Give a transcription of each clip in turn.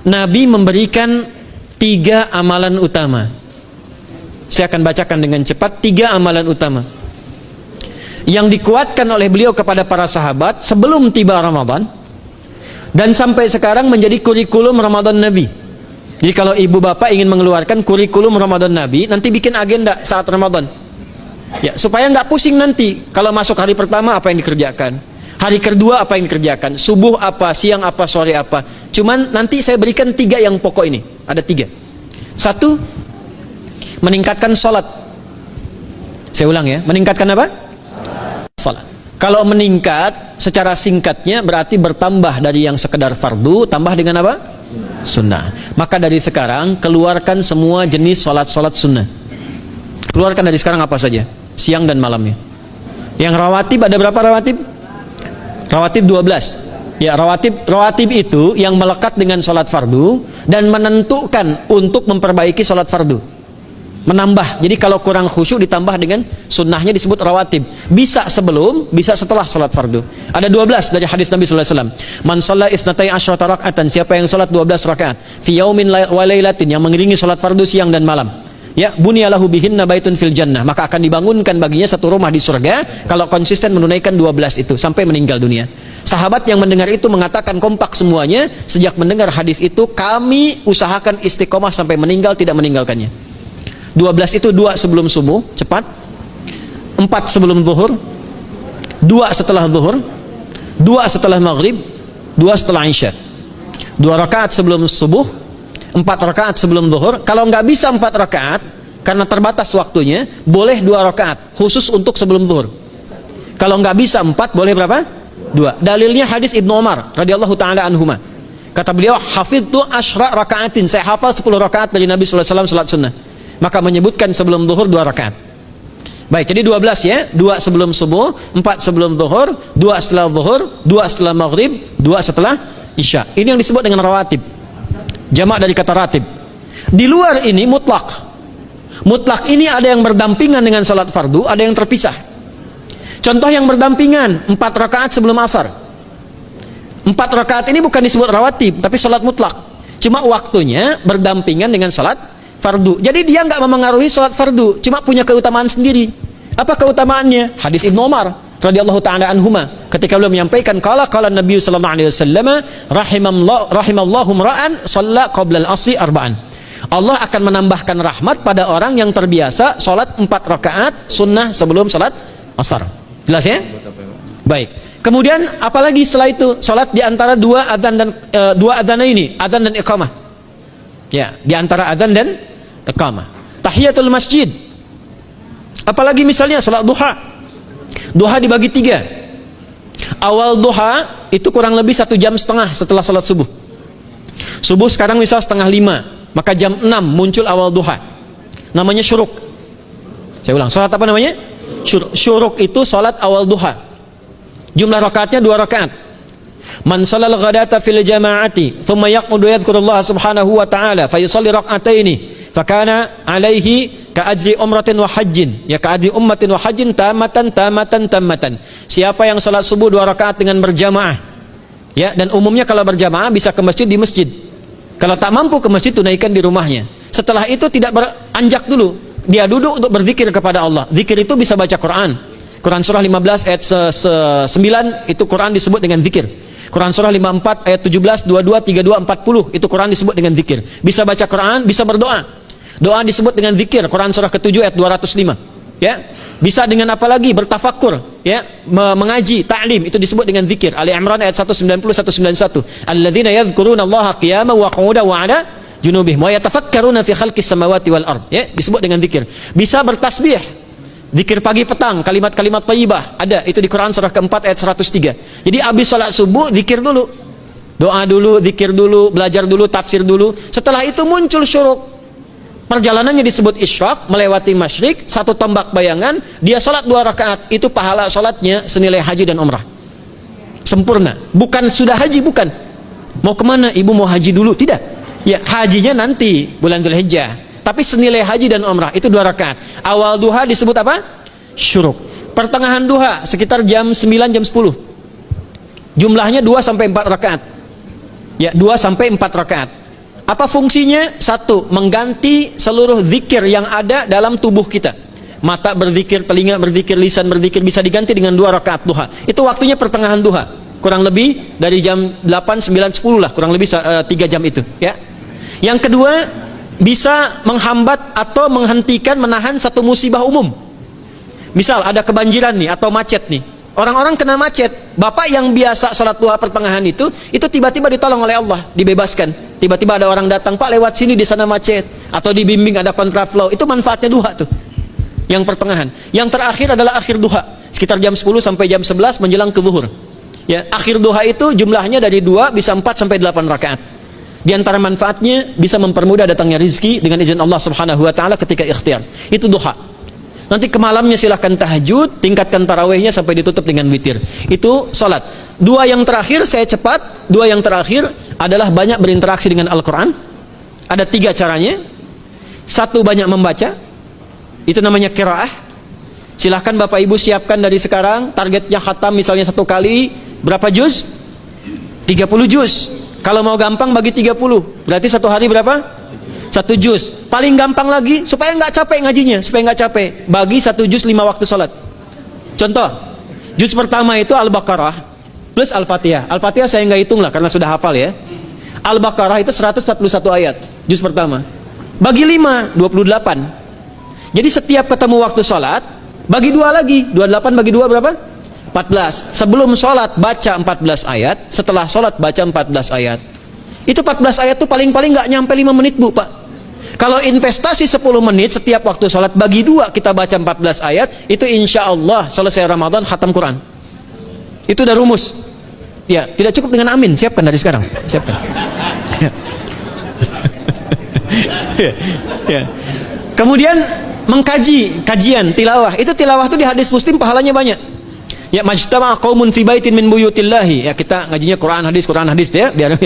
Nabi memberikan 3 amalan utama. Saya akan bacakan dengan cepat 3 amalan utama yang dikuatkan oleh beliau kepada para sahabat sebelum tiba Ramadan dan sampai sekarang menjadi kurikulum Ramadan Nabi. Jadi kalau ibu bapak ingin mengeluarkan kurikulum Ramadan Nabi, nanti bikin agenda saat Ramadan ya, supaya nggak pusing nanti kalau masuk hari pertama apa yang dikerjakan, hari kedua apa yang dikerjakan, subuh apa, siang apa, sore apa. Cuman nanti saya berikan 3 yang pokok ini. Ada 3. 1, meningkatkan sholat. Saya ulang ya, meningkatkan apa? Sholat. Kalau meningkat secara singkatnya berarti bertambah dari yang sekedar fardu, tambah dengan apa? Sunnah. Maka dari sekarang keluarkan semua jenis sholat-sholat sunnah. Keluarkan dari sekarang apa saja, siang dan malamnya. Yang rawatib ada berapa rawatib? Rawatib 12. Ya, rawatib itu yang melekat dengan sholat fardu dan menentukan untuk memperbaiki sholat fardu. Menambah. Jadi kalau kurang khusyuk ditambah dengan sunnahnya disebut rawatib. Bisa sebelum, bisa setelah sholat fardu. Ada 12 dari hadis Nabi sallallahu alaihi wasallam. Man shalla isnatai asyrata raka'atan, siapa yang sholat 12 rakaat fi yaumin wa lailatin, yang mengiringi sholat fardu siang dan malam. Ya, bunyalahu bihinna baitun fil jannah, maka akan dibangunkan baginya satu rumah di surga kalau konsisten menunaikan 12 itu sampai meninggal dunia. Sahabat yang mendengar itu mengatakan kompak semuanya, sejak mendengar hadis itu kami usahakan istiqomah sampai meninggal tidak meninggalkannya. 12 itu 2 sebelum subuh, cepat. 4 sebelum zuhur, 2 setelah zuhur, 2 setelah maghrib, 2 setelah isya. 2 rakaat sebelum subuh, 4 rakaat sebelum zuhur. Kalau nggak bisa 4 rakaat karena terbatas waktunya, boleh 2 rakaat khusus untuk sebelum zuhur. Kalau nggak bisa 4, boleh berapa? 2. Dalilnya hadis Ibnu Umar radhiyallahu taala anhuma. Kata beliau, hafidtu asyra rakaatin, saya hafal 10 rakaat dari Nabi sallallahu alaihi wasallam salat sunnah. Maka menyebutkan sebelum zuhur 2 rakaat. Baik, jadi 12 ya. 2 sebelum subuh, 4 sebelum zuhur, 2 setelah zuhur, 2 setelah maghrib, 2 setelah isya. Ini yang disebut dengan rawatib. Jamak dari kata ratib. Di luar ini mutlak. Mutlak ini ada yang berdampingan dengan salat fardu, ada yang terpisah. Contoh yang berdampingan, 4 rakaat sebelum asar. 4 rakaat ini bukan disebut rawatib, tapi salat mutlak. Cuma waktunya berdampingan dengan salat fardu. Jadi dia nggak memengaruhi sholat fardu, cuma punya keutamaan sendiri. Apa keutamaannya? Hadis Ibnu Umar radhiyallahu taala anhuma, ketika beliau menyampaikan qala Nabi sallallahu alaihi wasallam, rahimallahu ra'an shalla qabla al-asri arba'an. Allah akan menambahkan rahmat pada orang yang terbiasa sholat 4 rakaat sunnah sebelum sholat asar. Jelas ya? Baik. Kemudian apalagi setelah itu? Sholat di antara 2 adzan dan 2 adzan ini, adzan dan iqamah. Ya, di antara adzan dan iqamah. Tahiyatul masjid. Apalagi misalnya salat duha. Duha dibagi 3. Awal duha itu kurang lebih 1,5 jam setelah salat subuh. Subuh sekarang misal 4:30, maka jam 6 muncul awal duha. Namanya syuruk. Saya ulang, salat apa namanya? Syuruk itu salat awal duha. Jumlah rakaatnya 2 rakaat. Man shalal ghadata fil jama'ati thumma yaqudu yadhkurullah subhanahu wa ta'ala fa yusalli rak'ataini fakana alaihi ka ajri umratin wa hajjin, ya ka ajri ummatin wa hajjin tamatan. Siapa yang salat subuh 2 rakaat dengan berjamaah, ya, dan umumnya kalau berjamaah bisa ke masjid di masjid. Kalau tak mampu ke masjid, tunaikan di rumahnya. Setelah itu tidak beranjak dulu, dia duduk untuk berzikir kepada Allah. Zikir itu bisa baca Quran. Quran surah 15 ayat 9 itu Quran disebut dengan zikir. Quran surah 54 ayat 17, 22, 32, 40 itu Quran disebut dengan zikir. Bisa baca Quran, bisa berdoa. Doa disebut dengan zikir. Quran surah ke-7 ayat 205. Ya. Bisa dengan apa lagi? Bertafakkur, ya, mengaji, ta'lim, itu disebut dengan zikir. Ali Imran ayat 190 191. Alladzina yadhkurunallaha qiyaman wa qu'udan wa 'ala junubihim wa yatafakkaruna fi khalqis samawati wal ard. Ya, disebut dengan zikir. Bisa bertasbih. Zikir pagi petang, kalimat-kalimat thayyibah, ada itu di Quran surah keempat ayat 103. Jadi habis sholat subuh zikir dulu, doa dulu, zikir dulu, belajar dulu, tafsir dulu. Setelah itu muncul syuruk. Perjalanannya disebut isyraq, melewati masyrik, 1 tombak bayangan, dia sholat 2 rakaat, itu pahala sholatnya senilai haji dan umrah. Sempurna. Bukan sudah haji, bukan. Mau kemana? Ibu mau haji dulu? Tidak. Ya, hajinya nanti bulan Dzulhijjah. Tapi senilai haji dan umrah itu 2 rakaat. Awal duha disebut apa? Syuruk. Pertengahan duha sekitar jam 9 jam 10. Jumlahnya 2 sampai 4 rakaat. Ya, 2 sampai 4 rakaat. Apa fungsinya? Satu, mengganti seluruh zikir yang ada dalam tubuh kita. Mata berzikir, telinga berzikir, lisan berzikir, bisa diganti dengan 2 rakaat duha. Itu waktunya pertengahan duha, kurang lebih dari jam 8, 9, 10 lah, kurang lebih 3 jam itu ya. Yang kedua, bisa menghambat atau menghentikan, menahan satu musibah umum. Misal ada kebanjiran nih atau macet nih, orang-orang kena macet, bapak yang biasa sholat duha pertengahan itu tiba-tiba ditolong oleh Allah, dibebaskan. Tiba-tiba ada orang datang, Pak lewat sini, di sana macet, atau dibimbing ada kontraflow. Itu manfaatnya duha tuh, yang pertengahan. Yang terakhir adalah akhir duha, sekitar jam 10 sampai jam 11 menjelang ke zuhur ya. Akhir duha itu jumlahnya dari 2 bisa 4 sampai 8 rakaat. Di antara manfaatnya bisa mempermudah datangnya rizki dengan izin Allah subhanahu wa ta'ala ketika ikhtiar. Itu duha. Nanti ke malamnya silahkan tahajud, tingkatkan tarawihnya sampai ditutup dengan witir. Itu salat. 2 yang terakhir, saya cepat, 2 yang terakhir adalah banyak berinteraksi dengan Al-Quran. Ada 3 caranya. 1, banyak membaca, itu namanya qiraah. Silahkan Bapak Ibu siapkan dari sekarang, targetnya khatam misalnya 1 kali berapa juz? 30 juz. Kalau mau gampang bagi 30, berarti 1 hari berapa? 1 juz. Paling gampang lagi, supaya nggak capek ngajinya, supaya nggak capek, bagi 1 juz 5 waktu sholat. Contoh, juz pertama itu Al-Baqarah plus Al-Fatihah. Al-Fatihah saya nggak hitung lah karena sudah hafal ya. Al-Baqarah itu 141 ayat, juz pertama. Bagi 5, 28. Jadi setiap ketemu waktu sholat, bagi 2 lagi, 28 bagi 2 berapa? 14. Sebelum sholat baca 14 ayat, setelah sholat baca 14 ayat. Itu 14 ayat tuh paling-paling nggak nyampe 5 menit Bu Pak. Kalau investasi 10 menit setiap waktu sholat, bagi 2 kita baca 14 ayat, itu insya Allah selesai Ramadan khatam Quran. Itu udah rumus ya. Tidak cukup dengan amin, siapkan dari sekarang, siapkan. Ya. Kemudian mengkaji, kajian tilawah. Itu tilawah itu di hadis Muslim pahalanya banyak. Ya, majtama'a qaumun fi baitin min buyutillahi. Ya, kita ngajinya Quran hadis ya, biar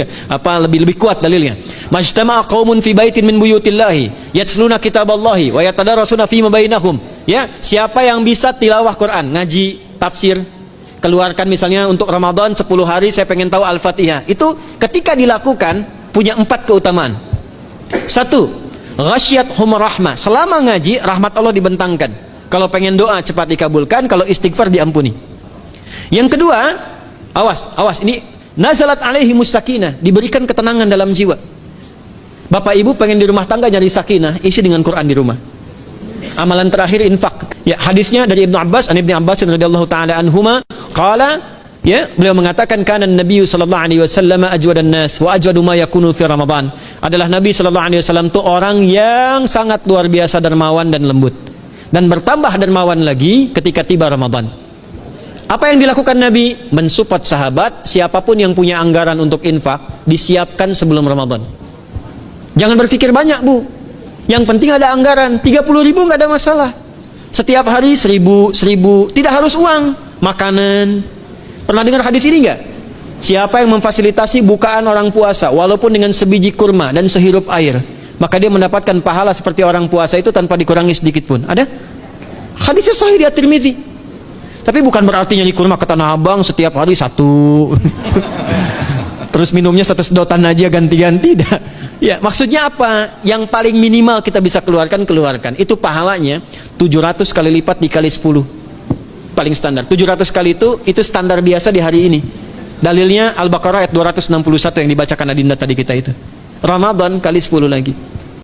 lebih kuat dalilnya. Majtama'a qaumun fi baitin min buyutillahi yatsluna kitaballahi wa yatadarasuna fima bainahum. Ya, siapa yang bisa tilawah Quran, ngaji tafsir, keluarkan misalnya untuk Ramadan 10 hari saya pengen tahu Al-Fatihah. Itu ketika dilakukan punya 4 keutamaan. 1, ghasyiyatuhum rahmah. Selama ngaji rahmat Allah dibentangkan. Kalau pengen doa cepat dikabulkan, kalau istighfar diampuni. Yang kedua, awas ini nazalat alaihimus sakinah, diberikan ketenangan dalam jiwa. Bapak Ibu pengen di rumah tangga nyari sakinah, isi dengan Quran di rumah. Amalan terakhir infak. Ya, hadisnya dari Ibnu Abbas, an Ibnu Abbas radhiyallahu taala anhuma, qala, ya, beliau mengatakan kana Nabi sallallahu alaihi wasallam ajwadan nas wa ajwadu ma yakunu fi Ramadan. Adalah Nabi sallallahu alaihi wasallam itu orang yang sangat luar biasa dermawan dan lembut. Dan bertambah dermawan lagi ketika tiba Ramadan. Apa yang dilakukan Nabi? Mensupport sahabat, siapapun yang punya anggaran untuk infak, disiapkan sebelum Ramadan. Jangan berpikir banyak Bu, yang penting ada anggaran. 30.000 nggak ada masalah. Setiap hari 1.000, tidak harus uang, makanan. Pernah dengar hadis ini nggak? Siapa yang memfasilitasi bukaan orang puasa walaupun dengan sebiji kurma dan sehirup air, maka dia mendapatkan pahala seperti orang puasa itu tanpa dikurangi sedikit pun. Ada? Hadisnya sahih di At-Tirmidzi. Tapi bukan berarti nyanyi kurma ke Tanah Abang setiap hari 1. Terus minumnya 1 sedotan aja ganti-ganti. Ya, maksudnya apa? Yang paling minimal kita bisa keluarkan. Itu pahalanya 700 kali lipat dikali 10. Paling standar. 700 kali itu standar biasa di hari ini. Dalilnya Al-Baqarah ayat 261 yang dibacakan Adinda tadi kita itu. Ramadan kali 10 lagi.